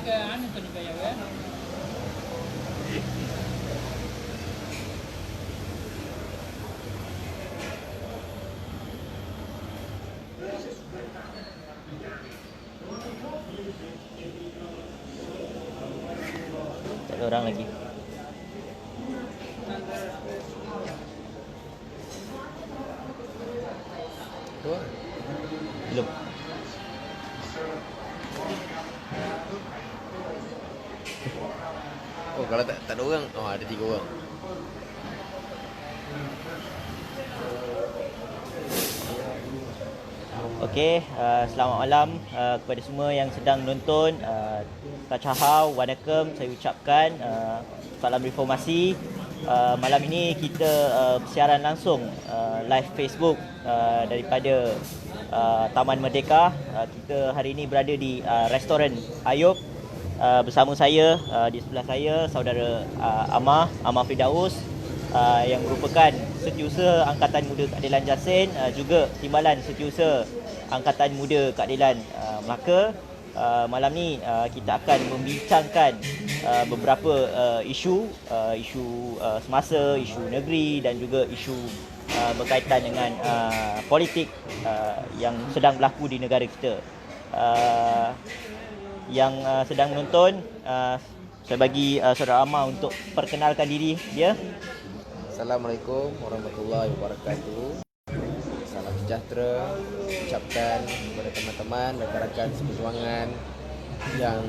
ke anu tu juga ya. Tak ada orang lagi. Tu. Belum. Oh, kalau tak ada orang, ada 3 orang. Okey, selamat malam kepada semua yang sedang menonton. Tachahau, Wanakem, saya ucapkan salam reformasi. Malam ini kita bersiaran langsung live Facebook daripada Taman Merdeka. Kita hari ini berada di restoran Ayub. Bersama saya, di sebelah saya saudara Amar Firdaus, yang merupakan Setiausaha Angkatan Muda Keadilan Jasin, juga Timbalan Setiausaha Angkatan Muda Keadilan Melaka. Malam ni kita akan membincangkan beberapa isu semasa, isu negeri dan juga isu berkaitan dengan politik yang sedang berlaku di negara kita. Yang sedang menonton, saya bagi saudara Amar untuk perkenalkan diri dia. Assalamualaikum warahmatullahi wabarakatuh. Salam sejahtera ucapkan kepada teman-teman, rakan-rakan seperjuangan yang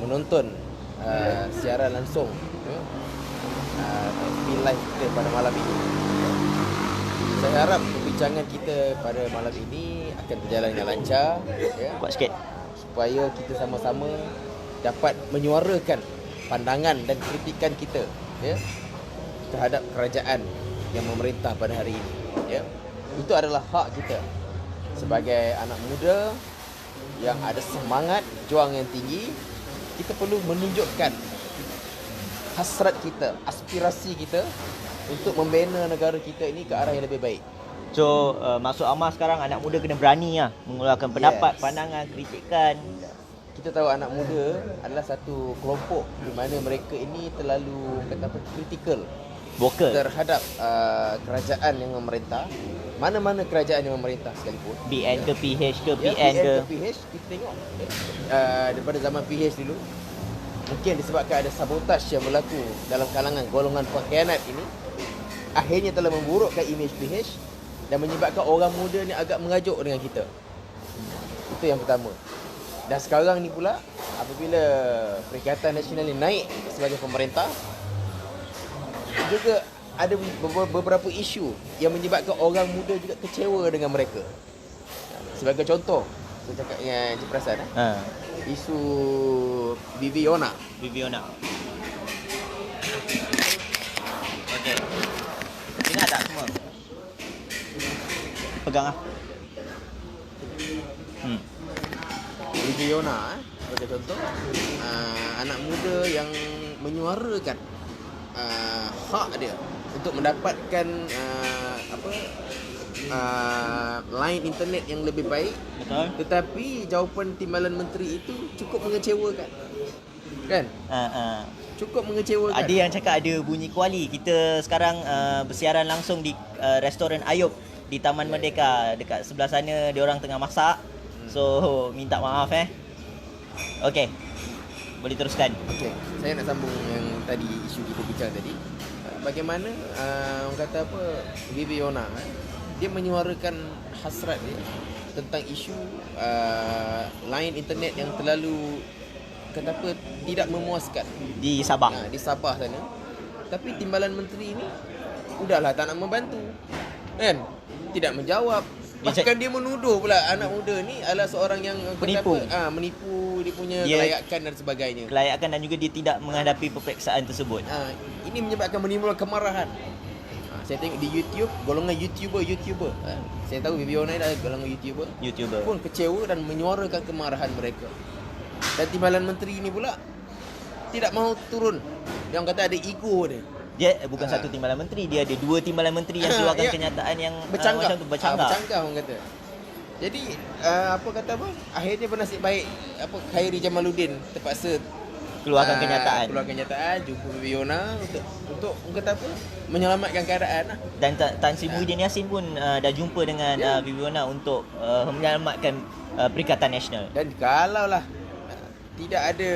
menonton siaran langsung live kita pada malam ini. Saya harap perbincangan kita pada malam ini akan berjalan dengan lancar, ya. Kuat sikit. Supaya kita sama-sama dapat menyuarakan pandangan dan kritikan kita, ya, terhadap kerajaan yang memerintah pada hari ini, ya. Itu adalah hak kita sebagai anak muda yang ada semangat juang yang tinggi. Kita perlu menunjukkan hasrat kita, aspirasi kita untuk membina negara kita ini ke arah yang lebih baik. So maksud Amar sekarang anak muda kena berani lah mengeluarkan pendapat, pandangan, kritikan. Kita tahu anak muda adalah satu kelompok di mana mereka ini terlalu kritikal, Vokal. terhadap kerajaan yang memerintah. Mana-mana kerajaan yang memerintah sekalipun, BN ke PH ke ya, PN ke. PH, kita tengok daripada zaman PH dulu, mungkin disebabkan ada sabotaj yang berlaku dalam kalangan golongan pengkhianat ini, akhirnya telah memburukkan imej PH dan menyebabkan orang muda ni agak mengajuk dengan kita. Itu yang pertama. Dan sekarang ni pula, apabila Perikatan Nasional ni naik sebagai pemerintah, juga ada beberapa isu yang menyebabkan orang muda juga kecewa dengan mereka. Sebagai contoh, saya cakap dengan Encik Perasan, isu Viviana. Okey. Ingat tak semua? Pegang lah. Viviana sebagai contoh, anak muda yang menyuarakan hak dia untuk mendapatkan line internet yang lebih baik. Betul. Tetapi jawapan Timbalan Menteri itu cukup mengecewakan, kan? Cukup mengecewakan. Ada yang cakap ada bunyi kuali. Kita sekarang bersiaran langsung di restoran Ayub di Taman Merdeka. Dekat sebelah sana dia orang tengah masak. So minta maaf Okey. Boleh teruskan. Okey, saya nak sambung yang tadi isu kita bincang tadi. Bagaimana orang kata apa, Viviana dia menyuarakan hasrat dia tentang isu line internet yang terlalu kata apa, tidak memuaskan Di Sabah. di Sabah sana. Tapi Timbalan Menteri ini udahlah tak nak membantu, kan? Tidak menjawab. Bahkan dia menuduh pula anak muda ni adalah seorang yang Penipu. menipu dia punya Dia- kelayakan dan sebagainya. Kelayakan dan juga dia tidak menghadapi peperiksaan tersebut. Ini menyebabkan menimbulkan kemarahan. Saya tengok di YouTube, golongan YouTuber. Saya tahu Viviana ni adalah golongan YouTuber pun kecewa dan menyuarakan kemarahan mereka. Dan Timbalan Menteri ini pula tidak mahu turun. Dia orang kata ada ego dia. Dia bukan satu timbalan menteri, dia ada dua timbalan menteri yang keluarkan kenyataan yang Bercanggah. macam tu, bercanggah. Bercanggah orang kata. Jadi akhirnya bernasib baik Khairi Jamaluddin terpaksa Keluarkan kenyataan. keluarkan kenyataan, jumpa Viviana untuk menyelamatkan keadaan lah. Dan Tan Sri Muhyiddin Yassin pun dah jumpa dengan Viviana untuk menyelamatkan Perikatan Nasional. Dan kalaulah tidak ada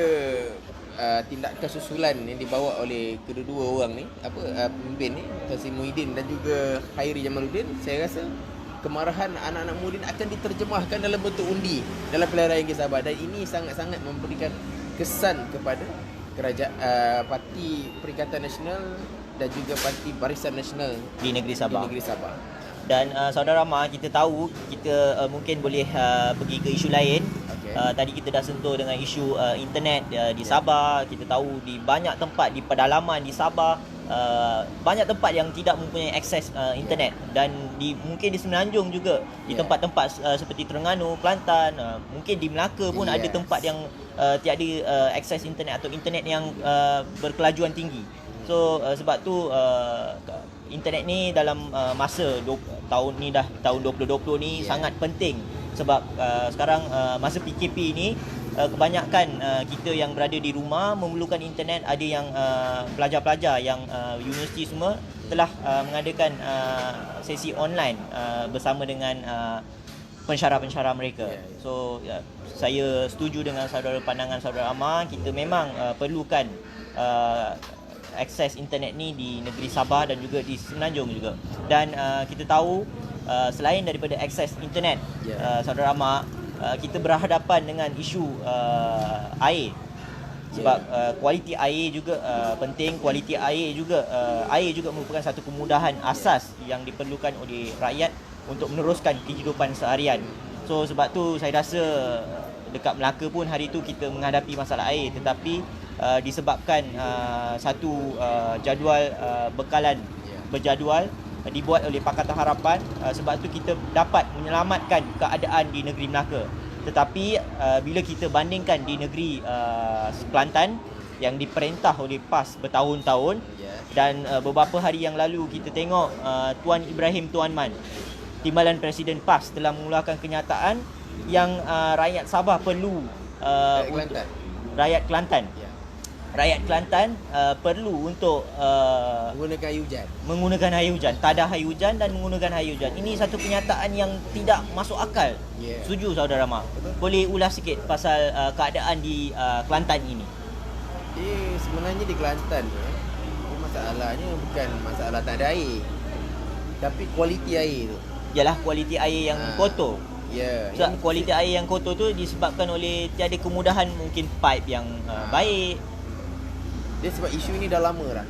tindakan susulan yang dibawa oleh kedua-dua orang ni, pemimpin ni, Tan Sri Muhyiddin dan juga Khairi Jamaluddin, saya rasa kemarahan anak-anak Muhyiddin akan diterjemahkan dalam bentuk undi dalam pilihan raya Negeri Sabah, dan ini sangat-sangat memberikan kesan kepada kerajaan Parti Perikatan Nasional dan juga Parti Barisan Nasional Di Negeri Sabah. Dan saudara Amar, kita tahu kita mungkin boleh pergi ke isu lain. Okay. Tadi kita dah sentuh dengan isu internet di Sabah. Kita tahu di banyak tempat di pedalaman di Sabah banyak tempat yang tidak mempunyai akses internet, dan mungkin di Semenanjung juga, di tempat-tempat seperti Terengganu, Kelantan, mungkin di Melaka pun ada tempat yang tiada akses internet atau internet yang berkelajuan tinggi. So sebab tu internet ni dalam masa tahun ni dah tahun 2020 ni sangat penting, sebab sekarang masa PKP ni kebanyakan kita yang berada di rumah memerlukan internet. Ada yang pelajar-pelajar yang universiti semua telah mengadakan sesi online bersama dengan pensyarah-pensyarah mereka. So saya setuju dengan pandangan saudara Amar. Kita memang perlukan akses internet ni di negeri Sabah dan juga di Semenanjung juga. Dan kita tahu selain daripada akses internet, saudara Amar, kita berhadapan dengan isu air. Sebab kualiti air juga penting. Kualiti air juga merupakan satu kemudahan asas yang diperlukan oleh rakyat untuk meneruskan kehidupan seharian. So sebab tu saya rasa dekat Melaka pun hari tu kita menghadapi masalah air, tetapi disebabkan satu jadual bekalan berjadual dibuat oleh Pakatan Harapan, sebab tu kita dapat menyelamatkan keadaan di negeri Melaka. Tetapi bila kita bandingkan di negeri Kelantan yang diperintah oleh PAS bertahun-tahun, dan beberapa hari yang lalu kita tengok Tuan Ibrahim Tuan Man, Timbalan Presiden PAS, telah mengeluarkan kenyataan yang rakyat Sabah perlu rakyat Kelantan perlu untuk menggunakan air hujan, tadah air hujan dan menggunakan air hujan. Ini satu kenyataan yang tidak masuk akal. Setuju saudara Mak? Boleh ulas sikit pasal keadaan di Kelantan ini? Sebenarnya di Kelantan masalahnya bukan masalah tak ada air, tapi kualiti air tu. Ialah kualiti air yang kotor. Sebab kualiti air yang kotor tu disebabkan oleh tiada kemudahan, mungkin pipe yang baik. Dia sebab isu ini dah lama dah,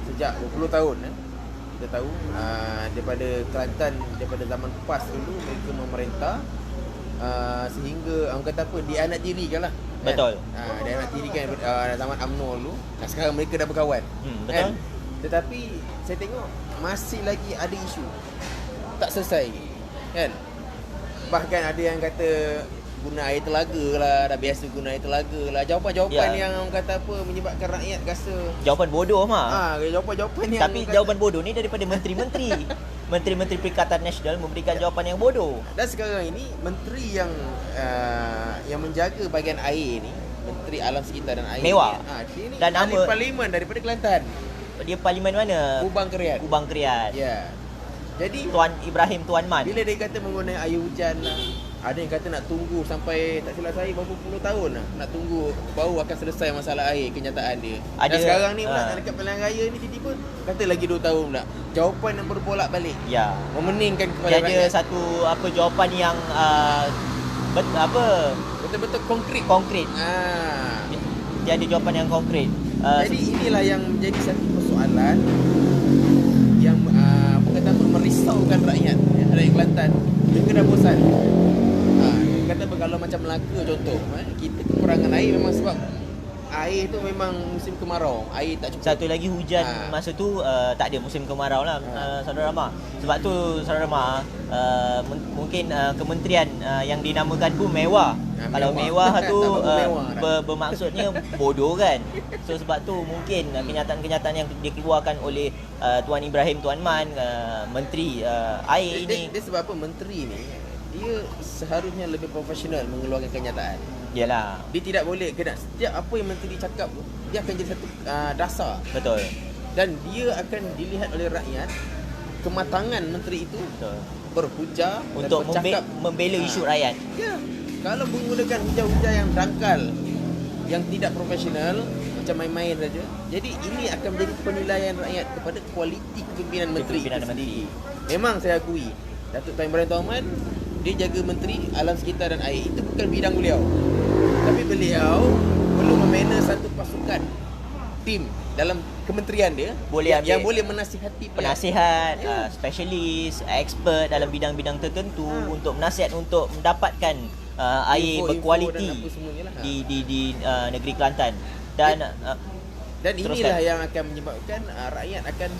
sejak 20 tahun. Kita tahu daripada Kelantan, daripada zaman PAS dulu mereka memerintah, sehingga orang kata dianaktirikan lah. Betul. Dianaktirikan zaman UMNO dulu. Sekarang mereka dah berkawan. Betul. Tetapi saya tengok masih lagi ada isu tak selesai, kan? Bahkan ada yang kata guna air telaga lah, dah biasa guna air telaga lah. Jawapan-jawapan yang orang kata menyebabkan rakyat rasa jawapan bodoh jawapan-jawapan yang tapi jawapan bodoh ni daripada menteri-menteri. Menteri-menteri Perikatan Nasional memberikan jawapan yang bodoh. Dan sekarang ini menteri yang menjaga bahagian air ni, Menteri Alam Sekitar dan Air Mewah. Dia ni dan ahli nama parlimen daripada Kelantan. Dia parlimen mana? Kubang Keriat. Ya. Jadi Tuan Ibrahim Tuan Man, bila dia kata menggunakan air hujan lah, ada yang kata nak tunggu sampai, tak silap saya, berapa puluh tahun lah nak tunggu baru akan selesai masalah air, kenyataan dia. Dan sekarang ni pula dekat pilihan raya ni tiba-tiba kata lagi 2 tahun pula. Jawapan yang berbolak balik. Ya. Memeningkan kepada rakyat. Dia ada satu jawapan yang betul-betul konkret. Dia ada jawapan yang konkret. Jadi inilah yang menjadi satu persoalan yang merisaukan rakyat Kelantan. Mereka dah bosan. Kata kalau macam Melaka contoh, kita kekurangan air memang sebab air tu memang musim kemarau, air tak cukup. Satu lagi hujan masa tu tak ada musim kemarau lah, saudara Mak. Sebab tu saudara Mak, mungkin kementerian yang dinamakan pun mewah. Kalau mewah tu bermaksudnya bodoh kan. So sebab tu mungkin kenyataan-kenyataan yang dikeluarkan oleh Tuan Ibrahim Tuan Man, menteri air ini. Dia sebab apa menteri ni dia seharusnya lebih profesional mengeluarkan kenyataan. Yalah. Dia tidak boleh kena setiap apa yang menteri cakap dia akan jadi satu dasar. Betul. Dan dia akan dilihat oleh rakyat kematangan menteri itu. Betul. Berhujah Untuk dan bercakap membela isu rakyat. Ya. Kalau menggunakan hujah-hujah yang dangkal, yang tidak profesional, macam main-main saja. Jadi ini akan menjadi penilaian rakyat kepada kualiti kepimpinan menteri itu sendiri. Memang saya akui Datuk Tan Ibrahim Tohaman dia jaga menteri alam sekitar dan air. Itu bukan bidang beliau. Tapi beliau perlu memanage satu pasukan tim dalam kementerian dia boleh yang boleh menasihati penasihat, specialist, expert dalam bidang-bidang tertentu untuk menasihat untuk mendapatkan air berkualiti di negeri Kelantan. Dan inilah yang akan menyebabkan rakyat akan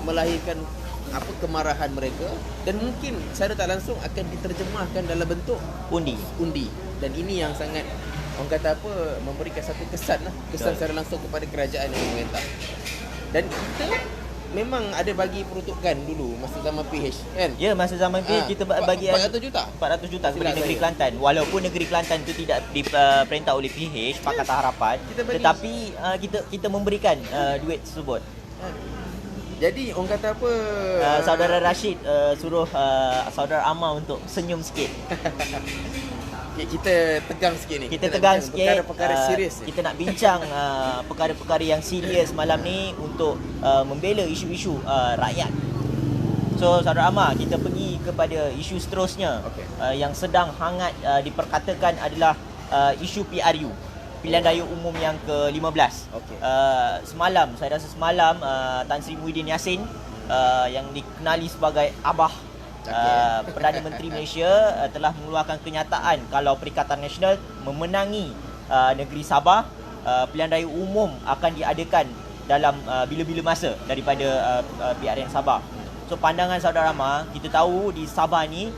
melahirkan kemarahan mereka dan mungkin secara tak langsung akan diterjemahkan dalam bentuk undi. Dan ini yang sangat orang kata memberikan satu kesan secara langsung kepada kerajaan yang memerintah. Dan kita memang ada bagi peruntukan dulu masa zaman PH kan? Ya, masa zaman PH kita bagi 400 juta kepada negeri Kelantan. Walaupun negeri Kelantan itu tidak diperintah oleh PH Pakatan Harapan, tetapi kita memberikan duit tersebut. Jadi orang kata Saudara Rashid suruh Saudara Amar untuk senyum sikit. Kita tegang sikit ni. Kita tegang sikit. Perkara serius. Kita nak bincang perkara-perkara yang serius malam ni untuk membela isu-isu rakyat. So Saudara Amar, kita pergi kepada isu seterusnya. Yang sedang hangat diperkatakan adalah isu PRU, Pilihan Raya Umum yang ke-15. Semalam, saya rasa semalam Tan Sri Muhyiddin Yassin yang dikenali sebagai Abah Perdana Menteri Malaysia telah mengeluarkan kenyataan kalau Perikatan Nasional memenangi negeri Sabah, pilihan raya umum akan diadakan dalam bila-bila masa daripada PRN Sabah. So pandangan Saudara Amar, kita tahu di Sabah ni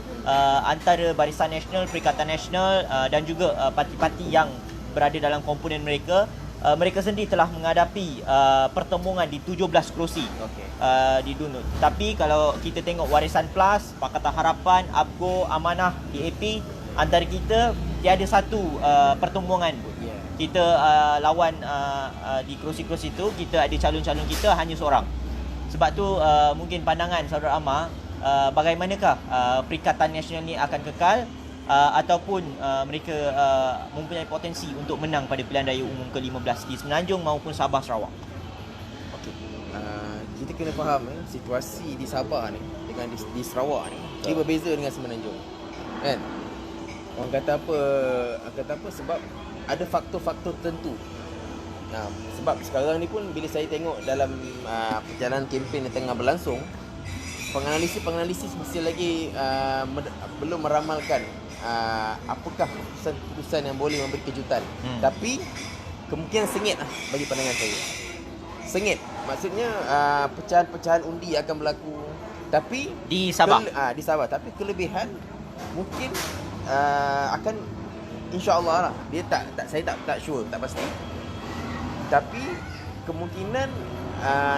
antara Barisan Nasional, Perikatan Nasional dan juga parti-parti yang berada dalam komponen mereka, mereka sendiri telah menghadapi pertemuan di 17 kerusi di Dunut. Tapi kalau kita tengok Warisan Plus, Pakatan Harapan, ABGO, Amanah, DAP, antara kita tiada satu pertemuan pun. Kita lawan di kerusi-kerusi itu, kita ada calon-calon kita hanya seorang. Sebab tu mungkin pandangan Saudara Amar, bagaimanakah Perikatan Nasional ni akan kekal ataupun mereka mempunyai potensi untuk menang pada pilihan raya umum ke-15 di Semenanjung maupun Sabah Sarawak. Kita kena faham situasi di Sabah ni dengan di Sarawak ni dia berbeza dengan Semenanjung. Kan? Orang kata apa sebab ada faktor-faktor tertentu. Sebab sekarang ni pun bila saya tengok dalam perjalanan kempen yang tengah berlangsung, penganalisis masih lagi belum meramalkan apakah keputusan yang boleh memberi kejutan. Tapi kemungkinan sengit bagi pandangan saya. Sengit maksudnya pecahan-pecahan undi akan berlaku, tapi di Sabah. Di Sabah, tapi kelebihan mungkin akan insya-Allah lah. Dia saya tak sure, tak pasti. Tapi kemungkinan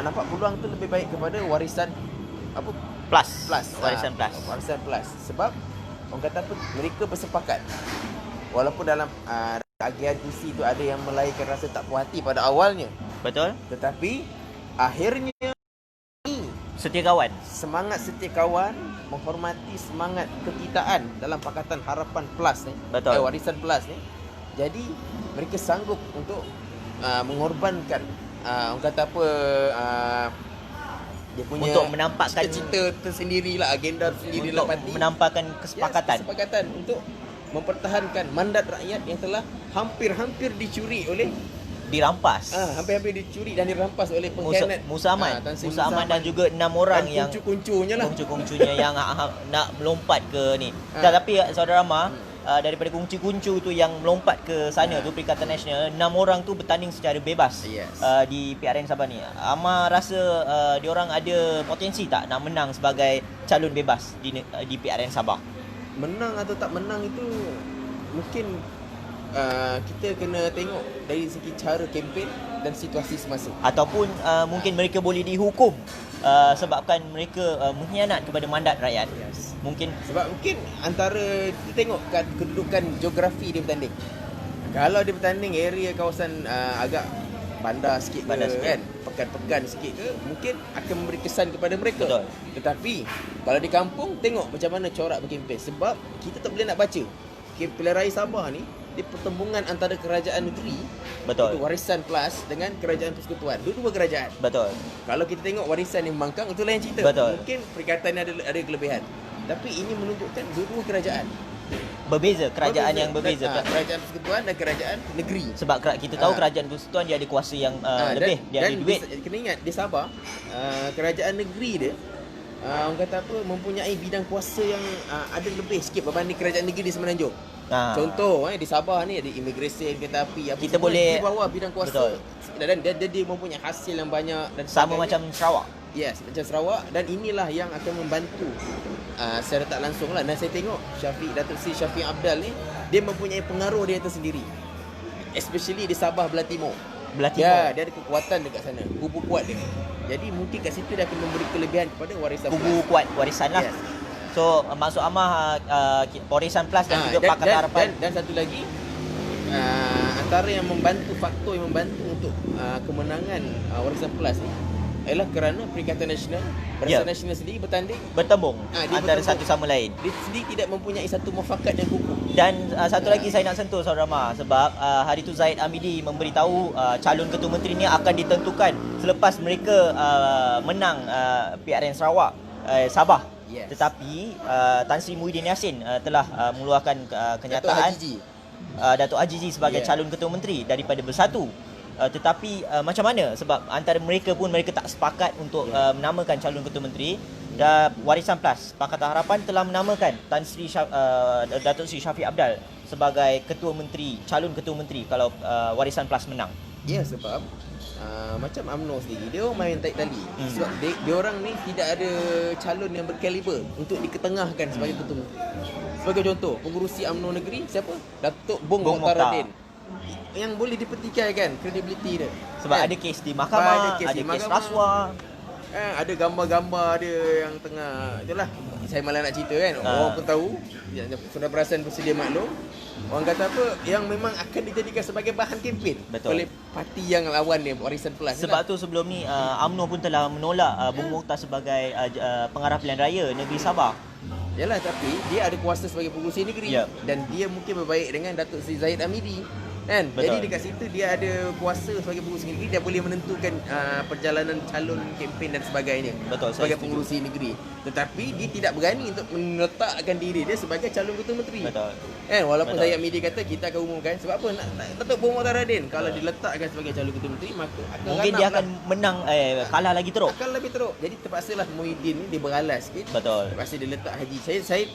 nampak peluang tu lebih baik kepada warisan plus. Warisan plus. Sebab orang kata mereka bersepakat. Walaupun dalam agian kursi tu ada yang melahirkan rasa tak puas hati pada awalnya. Betul. Tetapi akhirnya semangat setia kawan menghormati semangat kekitaan dalam Pakatan Harapan Plus ni. Betul. Warisan Plus ni. Jadi mereka sanggup untuk mengorbankan orang kata dia punya untuk menampakkan cita-cita tersendirilah, agenda tersendiri dalam parti, menampakkan kesepakatan untuk mempertahankan mandat rakyat yang telah hampir-hampir dicuri oleh hampir-hampir dicuri dan dirampas oleh pengkhianat Musa Aman dan juga 6 orang yang kuncu-kuncunya yang nak melompat ke ni. Tapi Saudara Amar, daripada kuncu-kuncu tu yang melompat ke sana tu Perikatan Nasional, 6 orang tu bertanding secara bebas di PRN Sabah ni. Amar rasa diorang ada potensi tak nak menang sebagai calon bebas di PRN Sabah? Menang atau tak menang itu mungkin kita kena tengok dari segi cara kempen dan situasi semasa. Ataupun mungkin mereka boleh dihukum sebabkan mereka mengkhianat kepada mandat rakyat. Mungkin Sebab mungkin antara kita tengok kat kedudukan geografi dia bertanding. Kalau dia bertanding area kawasan agak bandar sikit Bandar ke sikit. kan, pekan-pekan sikit ke, mungkin akan memberi kesan kepada mereka. Betul. Tetapi kalau di kampung tengok macam mana corak berkempen. Sebab kita tak boleh nak baca. Pilihan Raya Sabah ni dia pertembungan antara kerajaan negeri, betul. itu warisan plus dengan kerajaan persekutuan. Dua-dua kerajaan. Betul. Kalau kita tengok warisan yang membangkang, itu lain cerita. Betul. Mungkin perikatan ada kelebihan. Tapi ini menunjukkan dua-dua kerajaan. Berbeza, kerajaan yang berbeza. Kerajaan persekutuan dan kerajaan negeri. Sebab kita tahu Ah. kerajaan persekutuan dia ada kuasa yang Dan- lebih, dia ada dan duit. Kena ingat di Sabah, kerajaan negeri dia orang kata apa, mempunyai bidang kuasa yang ada lebih sikit berbanding kerajaan negeri di Semenanjung. Contoh di Sabah ni ada immigration, kereta api, apa Kita semua boleh- di bawah bidang kuasa. Betul. Dan dia mempunyai hasil yang banyak dan Sama sebagainya. macam Sarawak. Yes, macam Sarawak, dan inilah yang akan membantu secara tak langsung lah. Dan saya tengok Datuk Seri Syafiq Abdal ni, dia mempunyai pengaruh dia tersendiri, especially di Sabah belah timur. Belah timur. Ya, dia ada kekuatan dekat sana, kubu kuat dia. Jadi mungkin kat situ dia akan memberi kelebihan kepada warisan Kubu plus. kuat warisan lah. Yes. So maksud Amah warisan plus dan juga Pakatan Harapan. dan satu lagi, antara yang membantu, faktor yang membantu untuk kemenangan warisan plus ni ialah kerana Perikatan Nasional, Barisan Ya. Nasional sendiri bertanding. Bertembung Dia antara bertembung. satu sama lain. Dia sendiri tidak mempunyai satu mufakat yang kukuh. Dan satu lagi saya nak sentuh Saudara Amah, sebab hari tu Zahid Hamidi memberitahu calon ketua menteri ni akan ditentukan selepas mereka menang PRN Sarawak, Sabah. Yes. Tetapi Tan Sri Muhyiddin Yassin telah mengeluarkan kenyataan Datuk Haji sebagai calon ketua menteri daripada Bersatu. Tetapi macam mana, sebab antara mereka pun mereka tak sepakat untuk menamakan calon ketua menteri. Dan Warisan Plus Pakatan Harapan telah menamakan Datuk Seri Syafiq Abdal sebagai ketua menteri, calon ketua menteri kalau Warisan Plus menang. Ya, sebab macam UMNO sendiri, dia orang main tarik tali. Sebab dia orang ni tidak ada calon yang berkaliber untuk diketengahkan sebagai ketua menteri. Sebagai contoh, pengurusi UMNO negeri siapa? Datuk Bong Mokhtar. Mokhtaruddin, yang boleh dipertikaikan kredibiliti dia. Sebab ada kes di mahkamah, ada di kes mahkamah. rasuah. Ada gambar-gambar dia yang tengah, itulah saya malah nak cerita kan. Orang pun tahu, sudah perasan bersedia maklum. Orang kata apa, yang memang akan dijadikan sebagai bahan kempen oleh parti yang lawan dia, Warisan Plus. Sebab tu sebelum ni UMNO pun telah menolak Bung Mokhtar sebagai pengarah pilihan raya negeri Sabah. Yalah, tapi dia ada kuasa sebagai pengurusi negeri. Ya. Dan dia mungkin berbaik dengan Datuk Seri Zahid Hamidi, kan? Betul. Jadi dekat situ dia ada kuasa sebagai pengurusi negeri. Dia boleh menentukan perjalanan calon kempen dan sebagainya. Betul, saya sebagai setuju. pengurusi negeri. Tetapi dia tidak berani untuk meletakkan diri dia sebagai calon ketua menteri. Betul. Kan, walaupun Betul. Zahid Hamidi kata kita akan umumkan. Sebab apa? Datuk Bong Mokhtaruddin kalau diletakkan sebagai calon ketua menteri, maka akan Mungkin dia ranap akan menang kalah lagi teruk. akan lebih teruk. Jadi terpaksalah Muhyiddin ni dia beralas sikit. Betul. Terpaksa dia letak Haji.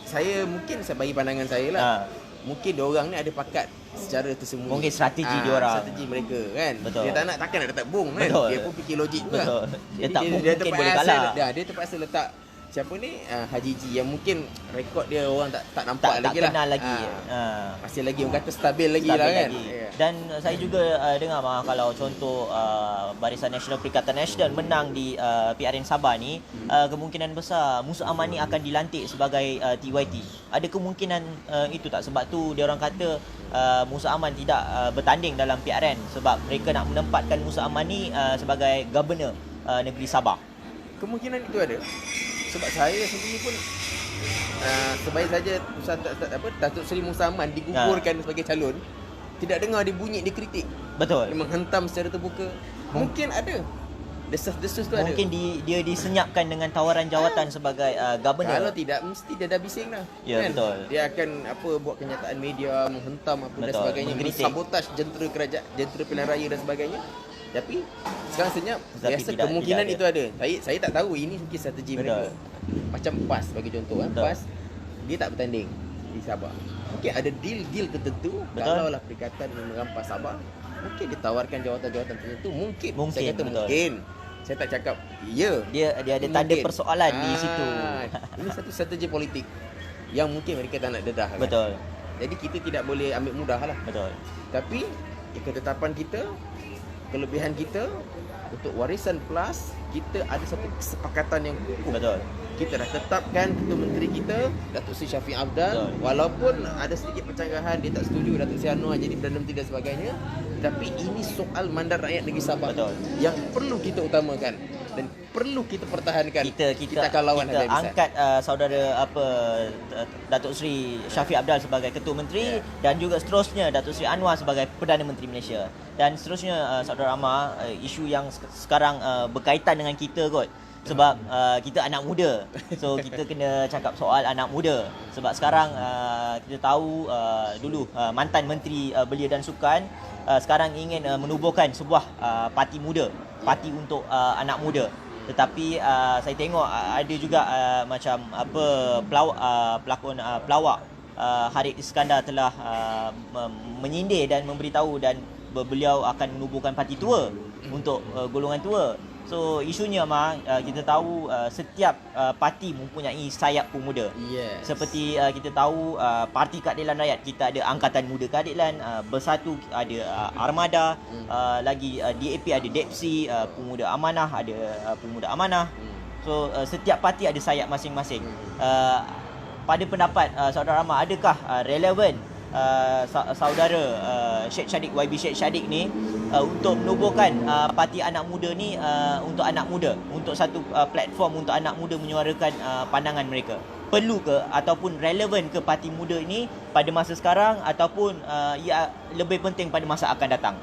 Saya mungkin saya bagi pandangan saya lah. Mungkin dia orang ni ada pakat secara tersembunyi. Mungkin strategi dia orang. Strategi mereka kan. Betul. Dia tak nak, takkan nak letak Bong kan. Betul. Dia pun fikir logik juga. Betul. Dia tak mungkin terpaksa, boleh kalah. Dia terpaksa letak siapa ni, Haji Ji, yang mungkin rekod dia orang tak nampak Tak lagi lah. kenal lagi. Masih lagi orang kata stabil lagi Stabil lah kan. lagi. Ya. Dan saya juga dengar kalau contoh Barisan Nasional Perikatan Nasional menang di PRN Sabah ni, kemungkinan besar Musa Aman ni akan dilantik sebagai TYT. Ada kemungkinan itu tak? Sebab tu dia orang kata Musa Aman tidak bertanding dalam PRN sebab mereka nak menempatkan Musa Aman ni sebagai governor negeri Sabah. Kemungkinan itu ada. Sebab saya sendiri pun sebaik saja Datuk Seri Musa Aman digugurkan sebagai calon, tidak dengar dia bunyi dikritik. Betul. Dia menghentam secara terbuka. Mungkin ada desas-desus tu ada. Mungkin dia disenyapkan dengan tawaran jawatan sebagai governor. Kalau tidak, mesti dia dah bising dah. Ya, betul. Dia akan buat kenyataan media, menghentam apa dan Betul, sebagainya, mengkritik. sabotaj jentera kerajaan, jentera pilihan raya dan sebagainya. Tapi sekarang senyap, Tapi biasa tidak kemungkinan ada. itu ada. Saya tak tahu, ini mungkin strategi Betul. mereka. Macam PAS bagi contoh kan. Betul. PAS dia tak bertanding di Sabah. Mungkin ada deal tertentu. Kalau lah Perikatan merampas Sabah, mungkin ditawarkan jawatan-jawatan tertentu. Mungkin. Saya kata betul. mungkin. Saya tak cakap ya. Dia ada tanda Mungkin. persoalan di situ. Ini satu strategi politik yang mungkin mereka tak nak dedah. Betul. Jadi kita tidak boleh ambil mudah lah. Betul. Tapi ketetapan kita, kelebihan kita untuk Warisan Plus, kita ada satu kesepakatan yang kukuh. Betul. kita dah tetapkan Ketua Menteri kita Datuk Seri Shafie Apdal. Walaupun ada sedikit percanggahan, dia tak setuju Datuk Seri Anwar jadi Perdana Menteri dan sebagainya, tapi ini soal mandat rakyat negeri Sabah yang perlu kita utamakan dan perlu kita pertahankan. Kita akan lawan kita habis-habisan. angkat saudara Datuk Seri Shafie Apdal sebagai Ketua Menteri dan juga seterusnya Datuk Seri Anwar sebagai Perdana Menteri Malaysia. Dan seterusnya saudara Amar, isu yang sekarang berkaitan dengan kita kot. Sebab kita anak muda. So kita kena cakap soal anak muda. Sebab sekarang kita tahu dulu mantan Menteri Belia dan Sukan sekarang ingin menubuhkan sebuah parti muda, parti untuk anak muda. Tetapi saya tengok ada juga macam pelawak Harith Iskandar telah menyindir dan memberitahu dan beliau akan menubuhkan parti tua untuk golongan tua. So isunya kita tahu setiap parti mempunyai sayap pemuda. Seperti kita tahu Parti Keadilan Rakyat, kita ada Angkatan Muda Keadilan, Bersatu ada Armada, lagi DAP ada DEPSI, Pemuda Amanah ada Pemuda Amanah. So setiap parti ada sayap masing-masing. Pada pendapat saudara Amar, adakah relevan saudara Sheikh Shadiq, YB Sheikh Shadiq ni untuk menubuhkan parti anak muda ni untuk anak muda, untuk satu platform untuk anak muda menyuarakan pandangan mereka? Perlu ke ataupun relevan ke parti muda ini pada masa sekarang ataupun ia lebih penting pada masa akan datang?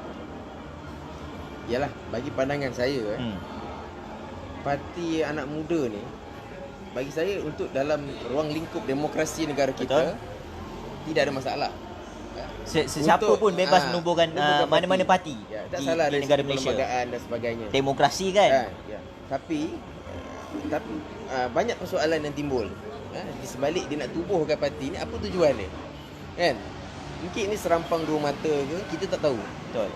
Yalah, bagi pandangan saya parti anak muda ni, bagi saya untuk dalam ruang lingkup demokrasi negara kita tidak ada masalah. Siapa pun bebas menubuhkan mana-mana parti tak di salah dari negara segi Malaysia. perlembagaan dan sebagainya. Demokrasi kan? Tapi banyak persoalan yang timbul. Di sebalik dia nak tubuhkan parti ni, apa tujuan dia? Kan? Mungkin ini serampang dua mata ke, kita tak tahu. Betul.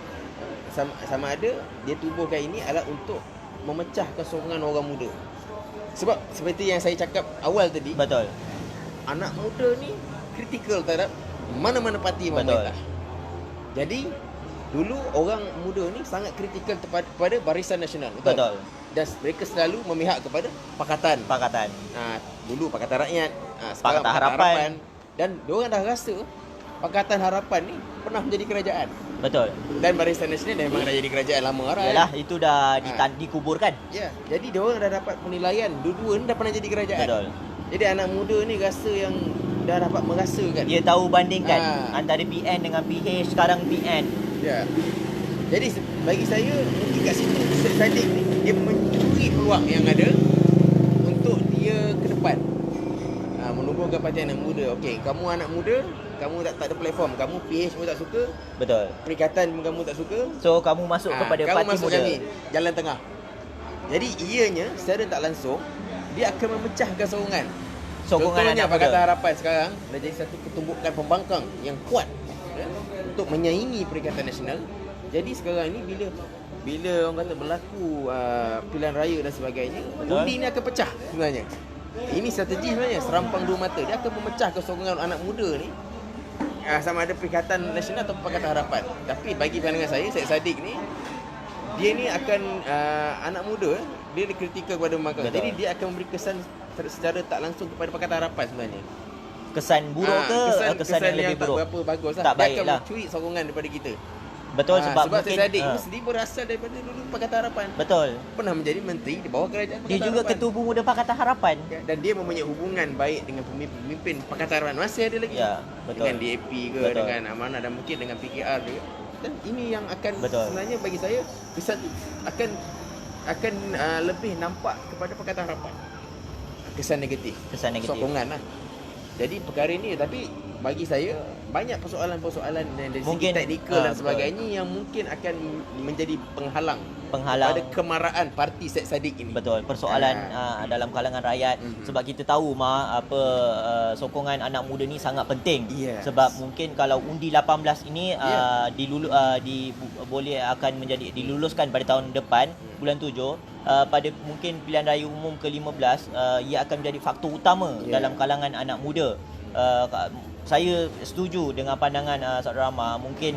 Sama ada dia tubuhkan ini adalah untuk memecahkan sokongan orang muda. Sebab seperti yang saya cakap awal tadi, Betul. anak muda ni kritikal terhadap mana-mana parti pemerintah. Jadi dulu orang muda ni sangat kritikal kepada Barisan Nasional. Betul. Dan mereka selalu memihak kepada Pakatan. Dulu Pakatan Rakyat, sekarang Pakatan Harapan. Dan diorang dah rasa Pakatan Harapan ni pernah menjadi kerajaan. Betul. Dan Barisan Nasional memang dah jadi kerajaan lama dah. Yalah, itu dah dikuburkan. Ya, jadi diorang dah dapat penilaian dua-dua ni dah pernah jadi kerajaan. Betul. Jadi anak muda ni rasa yang dah dapat merasakan. Dia tahu bandingkan antara PN dengan PH, sekarang PN. Ya. Jadi bagi saya mungkin kat situ Sheikh Shadiq ni dia mencuri peluang yang ada untuk dia ke depan. Menubuhkan parti anak muda. Okey, kamu anak muda, kamu tak ada platform, kamu PH pun tak suka. Betul. Perikatan pun kamu tak suka. So kamu masuk kepada kamu parti masuk muda. jalan tengah. Jadi ianya secara tak langsung dia akan memecahkan sokongan. Sokongan Contohnya anak Pakatan muda. Harapan sekarang dah jadi satu ketumbukan pembangkang yang kuat untuk menyaingi Perikatan Nasional. Jadi sekarang ni bila orang kata berlaku pilihan raya dan sebagainya, undi ni akan pecah sebenarnya. Ini strategi sebenarnya, serampang dua mata. Dia akan memecahkan sokongan anak muda ni, sama ada Perikatan Nasional atau Pakatan Harapan. Tapi bagi pandangan saya, Sheikh Shadiq ni dia ni akan anak muda, dia dikritikal kepada pembangkang. Jadi dia akan memberi kesan secara tak langsung kepada Pakatan Harapan sebenarnya. Kesan buruk ke kesan yang lebih buruk? Tak berapa bagus lah. Tak Dia baik akan lah. mencuri sokongan daripada kita. Betul, sebab Sheikh mungkin Shadiq ni sendiri berasal daripada dulu Pakatan Harapan. Betul. Pernah menjadi menteri di bawah kerajaan Pakatan Dia juga Harapan. Ketua Pemuda Pakatan Harapan. Dan dia mempunyai hubungan baik dengan pemimpin Pakatan Harapan. Masih ada lagi. Ya, betul. Dengan DAP ke, Betul. dengan Amanah dan mungkin dengan PKR juga. Dan ini yang akan sebenarnya bagi saya akan lebih nampak kepada Pakatan Harapan. Kesan negatif. Sokongan lah. Jadi perkara ini, tapi bagi saya banyak persoalan-persoalan dari segi teknikal dan sebagainya yang mungkin akan menjadi penghalang pada kemarahan parti Sheikh Shadiq ini. Betul, persoalan dalam kalangan rakyat. Sebab kita tahu sokongan anak muda ni sangat penting. Sebab mungkin kalau undi 18 ini boleh akan menjadi diluluskan pada tahun depan bulan 7, pada mungkin pilihan raya umum ke-15, ia akan menjadi faktor utama dalam kalangan anak muda. Saya setuju dengan pandangan saudara Amar. Mungkin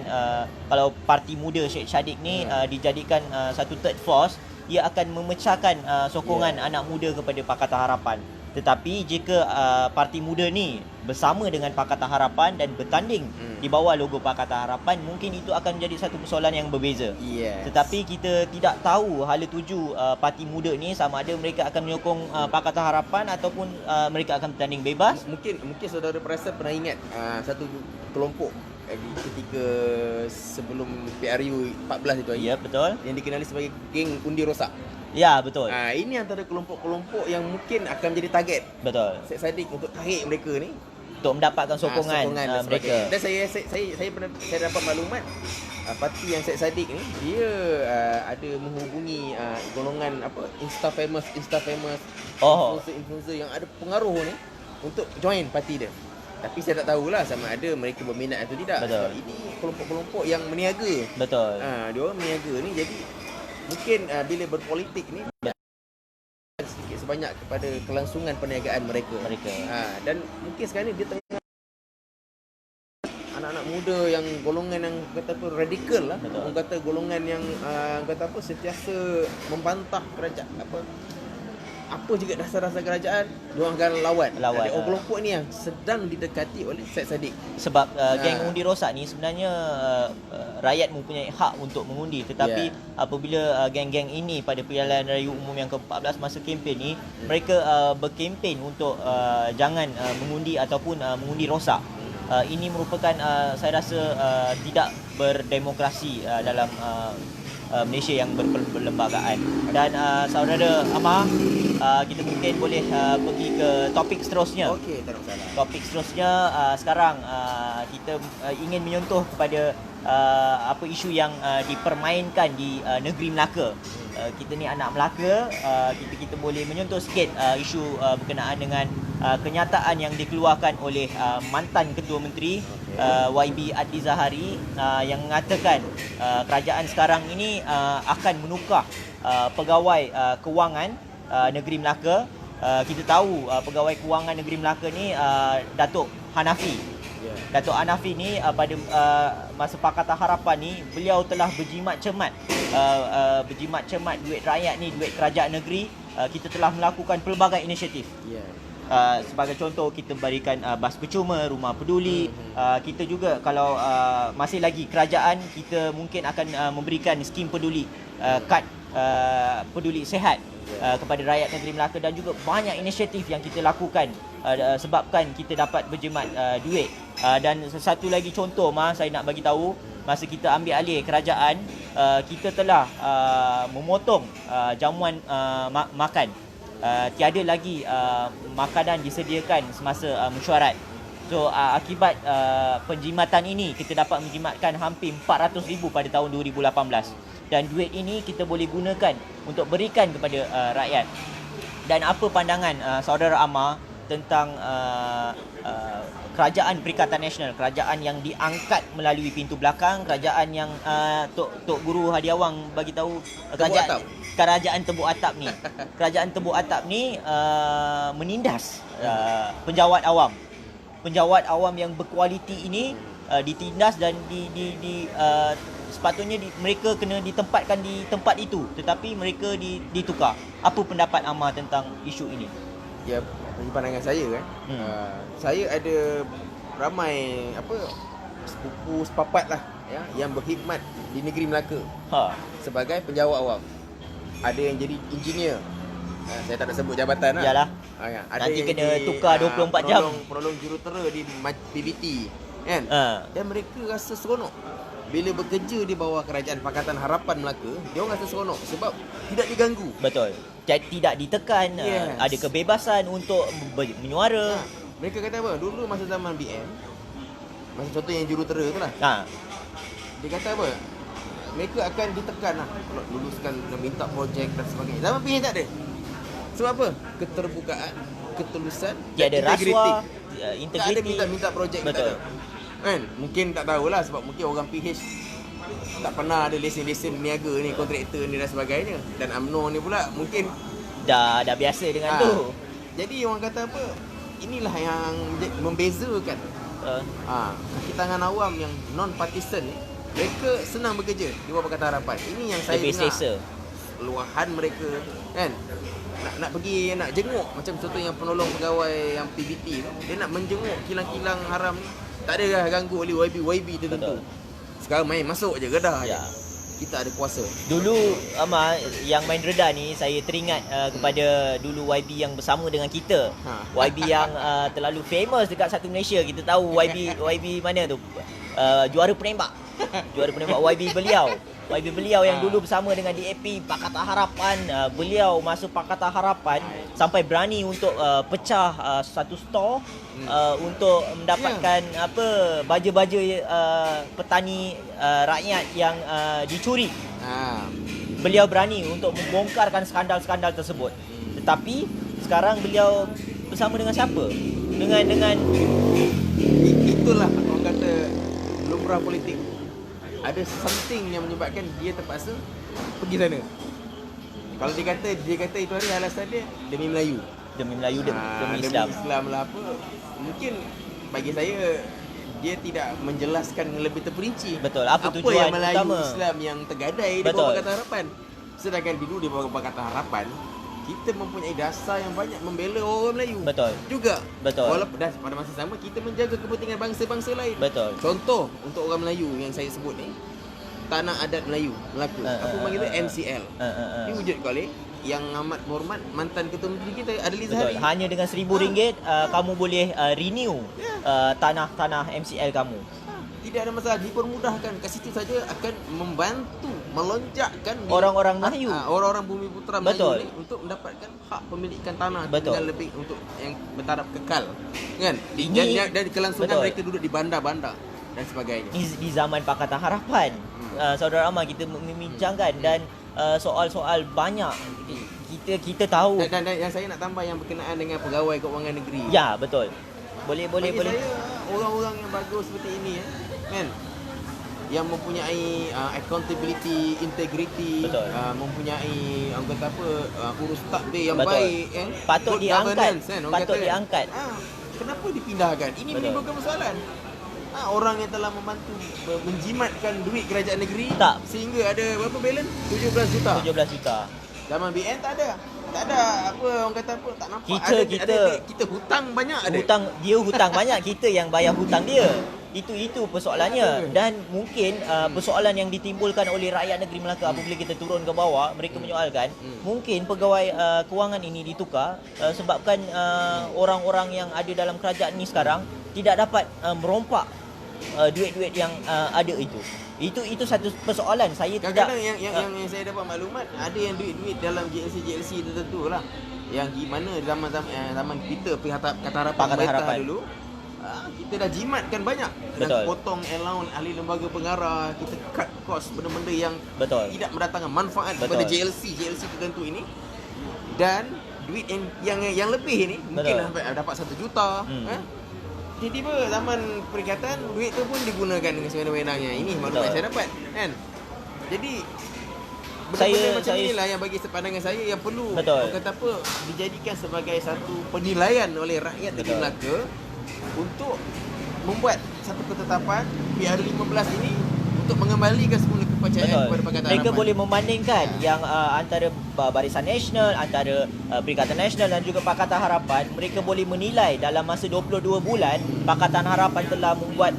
kalau parti muda Sheikh Shadiq ni dijadikan satu third force, ia akan memecahkan sokongan anak muda kepada Pakatan Harapan. Tetapi jika Parti Muda ni bersama dengan Pakatan Harapan dan bertanding di bawah logo Pakatan Harapan, mungkin itu akan menjadi satu persoalan yang berbeza. Yes. Tetapi kita tidak tahu hala tuju Parti Muda ni sama ada mereka akan menyokong Pakatan Harapan ataupun mereka akan bertanding bebas. Mungkin saudara perasan pernah ingat satu kelompok ketika sebelum PRU 14 itu hari, Ya, betul. yang dikenali sebagai geng undi rosak. Ya, betul. Ini antara kelompok-kelompok yang mungkin akan menjadi target Betul. Syed Saddiq untuk tarik mereka ni Untuk mendapatkan sokongan, dan mereka. sebagainya. Dan saya dapat maklumat parti yang Syed Saddiq ni dia ada menghubungi golongan Insta famous influencer yang ada pengaruh ni untuk join parti dia. Tapi saya tak tahulah sama ada mereka berminat atau tidak. Betul. Sebab ini kelompok-kelompok yang meniaga. Betul. Dia orang meniaga ni, jadi mungkin bila berpolitik ni sedikit sebanyak kepada kelangsungan perniagaan mereka. Dan mungkin sekarang ni dia tengah anak-anak muda yang golongan yang kata apa radikal lah. Betul. Orang kata golongan yang kata apa sentiasa membantah kerajaan apa juga dasar-dasar kerajaan, diorang akan lawan. Ada kelompok ni yang sedang didekati oleh Syed Saddiq. Sebab geng undi rosak ni sebenarnya rakyat mempunyai hak untuk mengundi, tetapi apabila geng-geng ini pada pilihan raya umum yang ke-14 masa kempen ni, mereka berkempen untuk jangan mengundi ataupun mengundi rosak. Ini merupakan saya rasa tidak berdemokrasi dalam Malaysia yang berperlembagaan. Dan saudara Amar, kita mungkin boleh pergi ke topik seterusnya. Okey, tak ada masalah. Topik seterusnya sekarang kita ingin menyentuh kepada apa isu yang dipermainkan di negeri Melaka. Kita ni anak Melaka, kita boleh menyentuh sikit isu berkenaan dengan kenyataan yang dikeluarkan oleh mantan Ketua Menteri YB Adli Zahari yang mengatakan kerajaan sekarang ini akan menukar pegawai kewangan negeri Melaka. Kita tahu pegawai kewangan negeri Melaka ni Datuk Hanafi. Datuk Hanafi ni pada masa Pakatan Harapan ni beliau telah berjimat cermat duit rakyat ni, duit kerajaan negeri. Kita telah melakukan pelbagai inisiatif. Sebagai contoh, kita berikan bas percuma, rumah peduli. Kita juga kalau masih lagi kerajaan, kita mungkin akan memberikan skim peduli, kad peduli sihat kepada rakyat negeri Melaka, dan juga banyak inisiatif yang kita lakukan sebabkan kita dapat berjimat duit. Dan satu lagi contoh saya nak bagi tahu, masa kita ambil alih kerajaan, kita telah memotong jamuan makan. Tiada lagi makanan disediakan semasa mesyuarat. So akibat penjimatan ini, kita dapat menjimatkan hampir 400,000 pada tahun 2018. Dan duit ini kita boleh gunakan untuk berikan kepada rakyat. Dan apa pandangan saudara Amar tentang kerajaan Perikatan Nasional, kerajaan yang diangkat melalui pintu belakang, kerajaan yang Tok Guru Hadiawang bagi tahu, kerajaan Tebuk Atap ni. Kerajaan Tebuk Atap ni menindas penjawat awam. Penjawat awam yang berkualiti ini ditindas dan sepatutnya mereka kena ditempatkan di tempat itu, tetapi mereka ditukar. Apa pendapat Amar tentang isu ini? Ya, bagi pandangan saya saya ada ramai sepupu sepapat lah yang berkhidmat di negeri Melaka sebagai penjawat awam. Ada yang jadi engineer, saya tak nak sebut jabatan lah. Yalah. Ada nanti yang kena jadi, tukar 24 jam. Penolong jurutera di PBT kan. Dan mereka rasa seronok bila bekerja di bawah kerajaan Pakatan Harapan Melaka. Dia orang rasa seronok sebab tidak diganggu. Betul. Tidak ditekan, ada kebebasan untuk menyuara. Mereka kata apa? Dulu masa zaman BM, masa contoh yang jurutera tu lah. Dia kata apa? Mereka akan ditekan lah kalau luluskan, minta projek dan sebagainya. Zaman PH tak ada. Sebab apa? Keterbukaan, ketulusan, tiada rasuah, Tak integriti. ada minta projek. Betul. Kan? Mungkin tak tahulah sebab mungkin orang PH tak pernah ada lesen-lesen niaga ni, kontraktor ni dan sebagainya. Dan UMNO ni pula mungkin dah biasa dengan tu. Jadi orang kata apa? Inilah yang membezakan kaki tangan awam yang non-partisan ni. Mereka senang bekerja di bawah Pakatan Harapan. Ini yang saya lebih dengar. selesa. Luahan mereka kan. nak pergi nak jenguk macam contoh yang penolong pegawai yang PBT tu, dia nak menjenguk kilang-kilang haram ni, tak ada dah ganggu oleh YB tertentu. Betul. Sekarang main masuk je kedah Ya. je. Kita ada kuasa. Dulu yang main reda ni saya teringat kepada dulu YB yang bersama dengan kita. YB yang terlalu famous dekat satu Malaysia. Kita tahu YB mana tu? Juara penembak. Juara penembak YB beliau yang dulu bersama dengan DAP Pakatan Harapan. Beliau masuk Pakatan Harapan sampai berani untuk pecah satu store untuk mendapatkan baja-baja petani rakyat yang dicuri. Beliau berani untuk membongkarkan skandal-skandal tersebut. Tetapi sekarang beliau bersama dengan siapa? Dengan Itulah orang kata lumrah politik. Ada something yang menyebabkan dia terpaksa pergi sana. Kalau dia kata itu hari alasan dia demi Melayu. demi Islam. Demi Islam lah apa. Mungkin bagi saya dia tidak menjelaskan lebih terperinci. Betul. Apa tujuan yang Melayu utama Islam yang tergadai di bawah Pakatan Harapan. Sedangkan dulu di bawah Pakatan Harapan kita mempunyai dasar yang banyak membela orang Melayu. Betul. Juga. Betul. Walaupun pada masa sama kita menjaga kepentingan bangsa-bangsa lain. Betul. Contoh untuk orang Melayu yang saya sebut ni, Tanah Adat Melayu Melaka. Apa panggil tu? MCL. Diwujudkan oleh yang amat berhormat mantan Ketua Menteri kita Adli Zahari. Betul. Hanya dengan RM1,000 kamu boleh renew tanah MCL kamu. Tidak ada masalah, dipermudahkan. Kat situ saja akan membantu melonjakkan Orang-orang Melayu. Orang-orang bumi putera Betul. Melayu ni untuk mendapatkan hak pemilikan tanah Betul. dengan lebih untuk yang bertaraf kekal. Kan? Dan kelangsungan Betul. mereka duduk di bandar-bandar dan sebagainya. Di zaman Pakatan Harapan, saudara Amal, kita membincangkan dan soal-soal banyak kita tahu. Dan yang saya nak tambah yang berkenaan dengan pegawai keuangan negeri. Ya, betul. Boleh. Bagi saya orang-orang yang bagus seperti ini kan, yang mempunyai accountability, integrity, mempunyai orang kata apa, urus takbir yang Betul. baik, Patut good diangkat. governance, kan, orang Patut kata, diangkat. Kenapa dipindahkan? Ini Betul. menimbulkan persoalan. Orang yang telah membantu menjimatkan duit kerajaan negeri Tak. sehingga ada berapa balance? 17 juta. 17 juta. Zaman BN tak ada apa, orang kata apa, tak nampak. Kita hutang banyak ada. Dia hutang banyak, kita yang bayar hutang dia. Itu persoalannya. Dan mungkin persoalan yang ditimbulkan oleh rakyat negeri Melaka apabila kita turun ke bawah, mereka menyoalkan mungkin pegawai kewangan ini ditukar sebabkan orang-orang yang ada dalam kerajaan ini sekarang tidak dapat merompak duit-duit yang ada itu. Itu satu persoalan. Saya kadang-kadang tidak yang saya dapat maklumat, ada yang duit-duit dalam JLC tertentu lah, yang gimana zaman kita Pakatan Harapan dulu, kita dah jimatkan banyak. Dan potong allowance ahli lembaga pengarah, kita cut cost benda-benda yang tidak mendatangkan manfaat kepada JLC tertentu ini. Dan duit yang lebih ini mungkin dapat 1 juta. Tiba-tiba zaman perikatan, duit tu pun digunakan dengan sewenang-wenangnya. Ini maklumat saya dapat kan. Jadi benda-benda macam inilah yang bagi pandangan saya yang perlu kata apa, dijadikan sebagai satu penilaian oleh rakyat negeri Melaka untuk membuat satu ketetapan PR15 ini untuk mengembalikan semula kepercayaan kepada Pakatan Harapan. Mereka boleh membandingkan yang antara Barisan Nasional, antara Perikatan Nasional dan juga Pakatan Harapan. Mereka boleh menilai dalam masa 22 bulan Pakatan Harapan telah membuat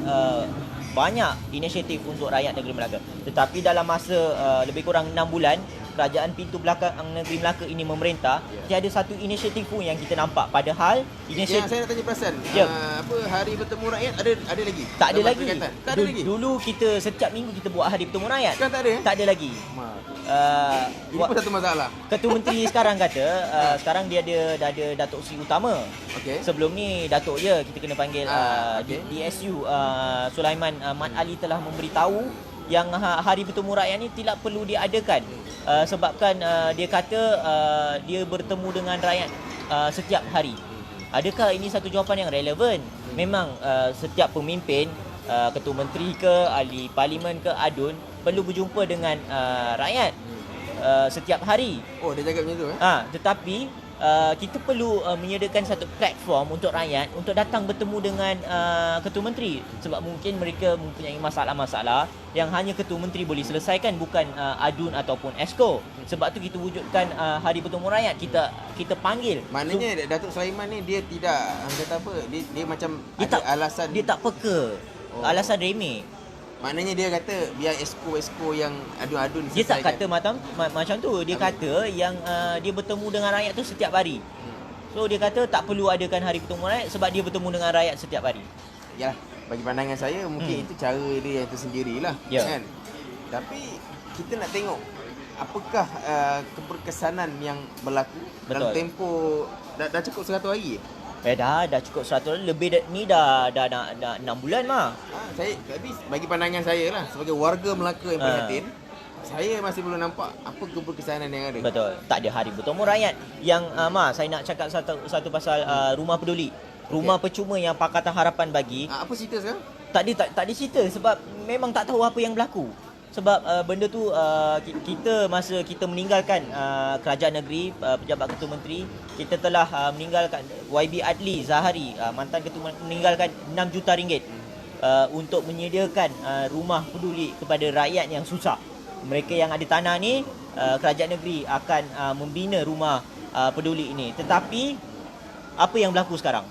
banyak inisiatif untuk rakyat negeri Melaka. Tetapi dalam masa lebih kurang 6 bulan kerajaan pintu belakang negeri Melaka ini memerintah, tiada satu inisiatif pun yang kita nampak. Padahal inisiatif, yang saya nak tanya perasan, apa hari bertemu rakyat ada lagi? Tak ada lagi. Tak ada lagi. Dulu kita setiap minggu kita buat hari bertemu rakyat. Sekarang tak ada? Tak ada lagi. Ini pun satu masalah. Ketua Menteri sekarang kata sekarang dia dah ada Datuk Seri Utama. Sebelum ni Datuk je kita kena panggil DSU Sulaiman Mat Ali telah memberitahu yang hari bertemu rakyat ni tidak perlu diadakan sebabkan dia kata dia bertemu dengan rakyat setiap hari. Adakah ini satu jawapan yang relevan? Memang setiap pemimpin, ketua menteri ke, ahli parlimen ke, ADUN perlu berjumpa dengan rakyat setiap hari. Oh, dia cakap macam tu Tetapi kita perlu menyediakan satu platform untuk rakyat untuk datang bertemu dengan Ketua Menteri, sebab mungkin mereka mempunyai masalah-masalah yang hanya Ketua Menteri boleh selesaikan, bukan ADUN ataupun ESCO. Sebab tu kita wujudkan Hari Bertemu Rakyat, kita panggil. Maknanya Datuk Sulaiman ni dia tidak, kata apa, dia macam Dia ada tak, alasan. dia tak peka. Alasan remeh. Maknanya dia kata biar esko yang adun-adun Dia tak selesaikan. kata macam tu. Dia kata yang dia bertemu dengan rakyat tu setiap hari. So dia kata tak perlu adakan Hari Bertemu Rakyat sebab dia bertemu dengan rakyat setiap hari. Yalah, bagi pandangan saya mungkin itu cara dia yang tersendirilah, Ya. kan. Tapi kita nak tengok apakah keberkesanan yang berlaku dalam Betul. tempoh dah cukup 100 hari. Dah cukup 100 lebih ni dah 6 bulan mah. Tapi bagi pandangan saya lah, sebagai warga Melaka yang prihatin, saya masih belum nampak apa keberkesanan yang ada. Betul. Tak ada Hari Bertemu Rakyat. Yang saya nak cakap satu pasal rumah peduli. Rumah percuma yang Pakatan Harapan bagi. Apa cerita sekarang? Tak ada cerita sebab memang tak tahu apa yang berlaku. Sebab benda tu kita masa kita meninggalkan kerajaan negeri, pejabat Ketua Menteri, kita telah meninggalkan YB Adli Zahari, mantan ketua, meninggalkan 6 juta ringgit untuk menyediakan rumah peduli kepada rakyat yang susah. Mereka yang ada tanah ni, kerajaan negeri akan membina rumah peduli ini. Tetapi apa yang berlaku sekarang?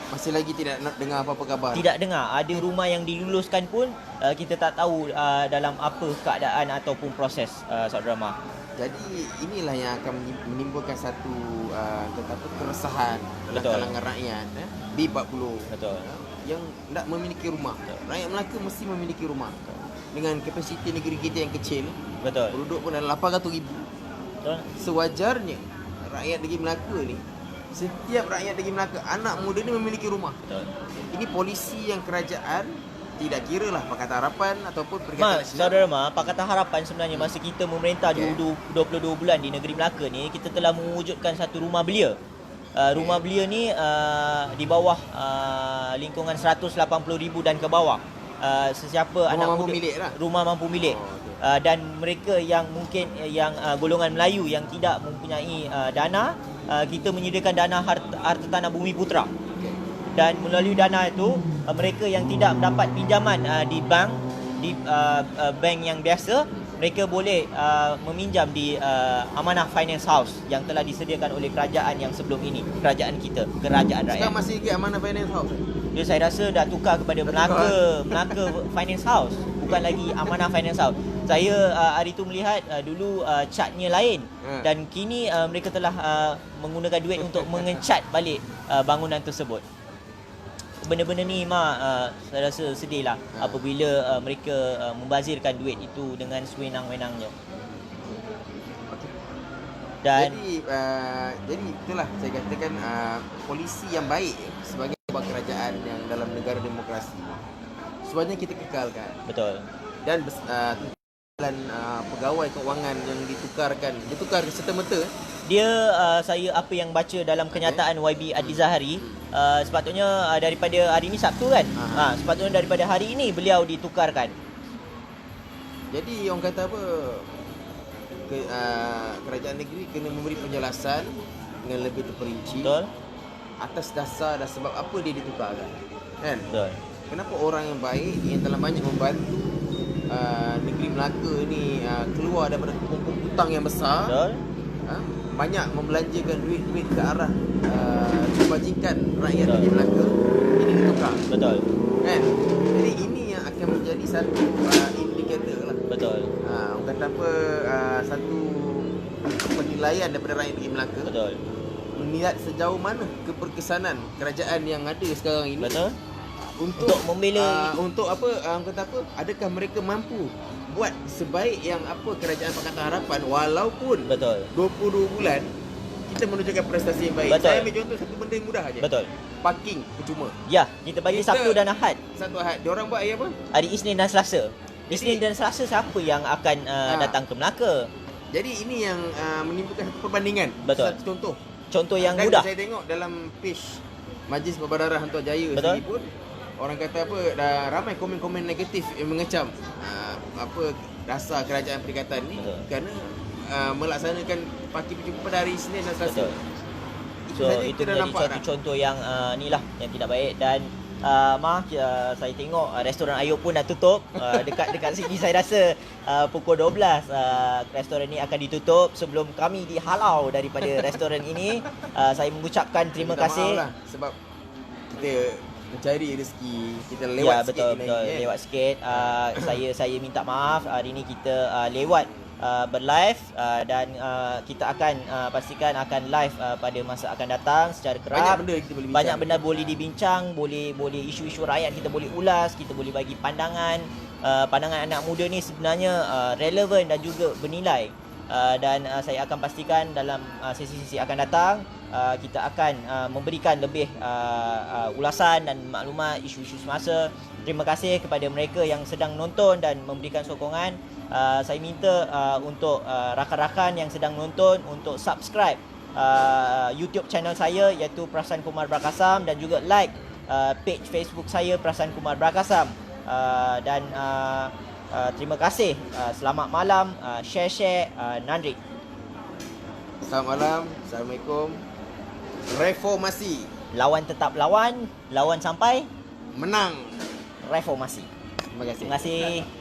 Masih lagi tidak nak dengar apa-apa khabar. Tidak dengar. Ada rumah yang diluluskan pun kita tak tahu dalam apa keadaan ataupun proses, Saudara Mah. Jadi inilah yang akan menimbulkan satu keresahan dalam Betul. kalangan rakyat di 40 Betul. yang tak memiliki rumah. Rakyat Melaka mesti memiliki rumah. Dengan kapasiti negeri kita yang kecil, Betul. penduduk pun dalam 800,000. Betul. Sewajarnya rakyat negeri Melaka ni, setiap rakyat negeri Melaka, anak muda ni memiliki rumah. Betul. Ini polisi yang kerajaan, tidak kira lah Pakatan Harapan ataupun Mak, Perikatan Nasional. Saudara Mak, Pakatan Harapan sebenarnya masa kita memerintah 22 bulan di negeri Melaka ni, kita telah mewujudkan satu rumah belia. Rumah belia ni di bawah lingkungan 180,000 dan ke bawah. Sesiapa Rumah anak mampu muda, milik lah. rumah mampu milik. okey. Dan mereka yang mungkin yang golongan Melayu yang tidak mempunyai dana, kita menyediakan dana harta tanah Bumi Putra. Okey. Dan melalui dana itu, mereka yang tidak mendapat pinjaman di bank, di bank yang biasa, mereka boleh meminjam di Amanah Finance House yang telah disediakan oleh kerajaan yang sebelum ini, kerajaan kita, kerajaan rakyat. Sekarang masih lagi Amanah Finance House. Dia saya rasa dah tukar kepada Melaka Finance House, bukan lagi Amanah Finance House. Saya hari itu melihat dulu catnya lain, dan kini mereka telah menggunakan duit untuk mengecat balik bangunan tersebut. Benda-benda ni saya rasa sedih lah apabila mereka membazirkan duit itu dengan sewenang-wenangnya. Dan Jadi itulah saya katakan polisi yang baik sebagai sebuah kerajaan yang dalam negara demokrasi sebenarnya kita kekalkan. betul. Dan dan pegawai keuangan yang ditukar serta-merta. Dia saya apa yang baca dalam kenyataan YB Adli Zahari, sepatutnya daripada hari ini Sabtu kan. Sepatutnya daripada hari ini beliau ditukarkan. Jadi orang kata apa, kerajaan negeri kena memberi penjelasan dengan lebih terperinci. Betul? Atas dasar dan sebab apa dia ditukarkan, kan? Betul. Kenapa orang yang baik yang telah banyak membantu negeri Melaka ni keluar daripada kumpul hutang yang besar, Betul? banyak membelanjakan duit-duit ke arah kebajikan rakyat negeri Melaka, ini ditukar, Betul. kan? Jadi ini yang akan menjadi satu indikator lah. Betul. Orang kata apa, satu penilaian daripada rakyat negeri Melaka. Betul. Melihat sejauh mana keberkesanan kerajaan yang ada sekarang ini. Betul. Untuk membela untuk apa, orang kata apa, adakah mereka mampu buat sebaik yang apa kerajaan Pakatan Harapan, walaupun Betul. 22 bulan kita menunjukkan prestasi yang baik. Betul. Saya ambil contoh satu benda yang mudah aja. Betul. Parking percuma. Ya, kita bagi Kita- Sabtu dan Ahad. Satu Ahad diorang buat hari apa? Hari Isnin dan Selasa. Isnin dan Selasa siapa yang akan datang ke Melaka? Jadi ini yang menimbulkan satu perbandingan. Betul. Satu contoh. Contoh yang Dan mudah. saya tengok dalam page Majlis Perbadarah Hantun Jaya Betul. sendiri pun, orang kata apa, dah ramai komen-komen negatif yang mengecam apa dasar kerajaan perikatan ni. Betul. Kerana melaksanakan parti berjumpa pada hari Isnin dan Selasa. Betul. So saja itu kita dah menjadi nampak satu dah. contoh yang ni lah yang tidak baik. Dan maaf, saya tengok restoran Ayub pun dah tutup. Dekat sini saya rasa pukul 12 restoran ni akan ditutup. Sebelum kami dihalau daripada restoran ini, saya mengucapkan terima Minta kasih. maaf lah, sebab kita mencari rezeki, kita lewat Ya, sikit betul, ni, betul. kan? Lewat sikit. Saya minta maaf. Hari ni kita lewat berlive dan kita akan pastikan akan live pada masa akan datang secara kerap. Banyak benda kita boleh bincang. Banyak benda boleh dibincang, boleh isu-isu rakyat kita boleh ulas, kita boleh bagi pandangan. Pandangan anak muda ni sebenarnya relevan dan juga bernilai. Dan saya akan pastikan dalam sesi-sesi akan datang kita akan memberikan lebih ulasan dan maklumat isu-isu semasa. Terima kasih kepada mereka yang sedang menonton dan memberikan sokongan. Saya minta untuk rakan-rakan yang sedang menonton untuk subscribe YouTube channel saya iaitu Perasan Kumar Prakasam, dan juga like page Facebook saya Perasan Kumar Prakasam. Dan terima kasih. Selamat malam. Share Nandrik. Selamat malam. Assalamualaikum. Reformasi Lawan tetap lawan sampai menang. reformasi. Terima kasih. Terima kasih.